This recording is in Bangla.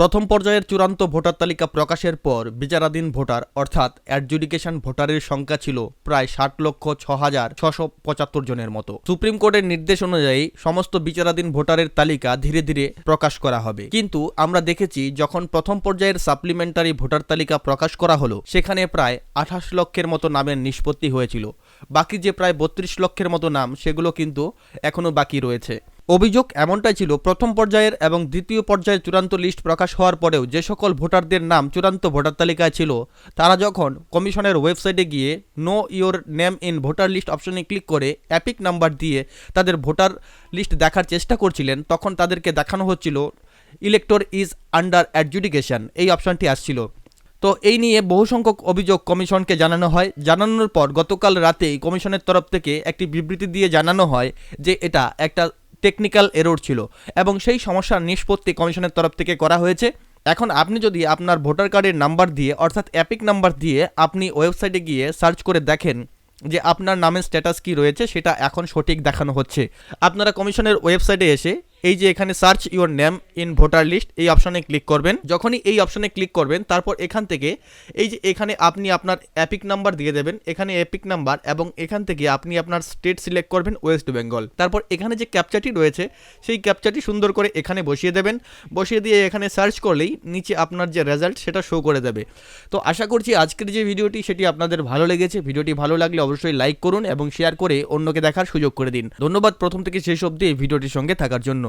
প্রথম পর্যায়ের চূড়ান্ত ভোটার তালিকা প্রকাশের পর বিচারাধীন ভোটার অর্থাৎ অ্যাডজুডিকেশন ভোটারের সংখ্যা ছিল প্রায় 60,06,675 জনের মতো। সুপ্রিম কোর্টের নির্দেশ অনুযায়ী সমস্ত বিচারাধীন ভোটারের তালিকা ধীরে ধীরে প্রকাশ করা হবে, কিন্তু আমরা দেখেছি যখন প্রথম পর্যায়ের সাপ্লিমেন্টারি ভোটার তালিকা প্রকাশ করা হলো সেখানে প্রায় 28 লক্ষের মতো নামের নিষ্পত্তি হয়েছিল। বাকি যে প্রায় 32 লক্ষের মতো নাম সেগুলো কিন্তু এখনো বাকি রয়েছে। অভিযোগ এমনটাই ছিল, প্রথম পর্যায়ের এবং দ্বিতীয় পর্যায়ের চূড়ান্ত লিস্ট প্রকাশ হওয়ার পরেও যে সকল ভোটারদের নাম চূড়ান্ত ভোটার তালিকায় ছিল তারা যখন কমিশনের ওয়েবসাইটে গিয়ে know your name in voter list অপশনে ক্লিক করে অ্যাপিক নাম্বার দিয়ে তাদের ভোটার লিস্ট দেখার চেষ্টা করছিলেন, তখন তাদেরকে দেখানো হচ্ছিল ইলেক্টর ইজ আন্ডার অ্যাডজুডিকেশন, এই অপশনটি আসছিল। তো এই নিয়ে বহু সংখ্যক অভিযোগ কমিশনকে জানানো হয়। জানানোর পর গতকাল রাতেই কমিশনের তরফ থেকে একটি বিবৃতি দিয়ে জানানো হয় যে এটা একটা টেকনিক্যাল এরর ছিল এবং সেই সমস্যার নিষ্পত্তি কমিশনের তরফ থেকে করা হয়েছে। এখন আপনি যদি আপনার ভোটার কার্ডের নাম্বার দিয়ে অর্থাৎ অ্যাপিক নাম্বার দিয়ে আপনি ওয়েবসাইটে গিয়ে সার্চ করে দেখেন যে আপনার নামের স্ট্যাটাস কি রয়েছে, সেটা এখন সঠিক দেখানো হচ্ছে। আপনারা কমিশনের ওয়েবসাইটে এসে এই যে এখানে search your name in voter list এই অপশনে ক্লিক করবেন। যখনই এই অপশনে ক্লিক করবেন তারপর এখান থেকে এই যে এখানে আপনি আপনার অ্যাপিক নাম্বার দিয়ে দেবেন, এখানে অ্যাপিক নাম্বার, এবং এখান থেকে আপনি আপনার স্টেট সিলেক্ট করবেন ওয়েস্ট বেঙ্গল। তারপর এখানে যে ক্যাপচাটি রয়েছে সেই ক্যাপচাটি সুন্দর করে এখানে বসিয়ে দেবেন। বসিয়ে দিয়ে এখানে সার্চ করলেই নিচে আপনার যে রেজাল্ট সেটা শো করে দেবে। তো আশা করছি আজকের যে ভিডিওটি সেটি আপনাদের ভালো লেগেছে। ভিডিওটি ভালো লাগলে অবশ্যই লাইক করুন এবং শেয়ার করে অন্যকে দেখার সুযোগ করে দিন। ধন্যবাদ প্রথম থেকে শেষ অবধি এই ভিডিওটির সঙ্গে থাকার জন্য।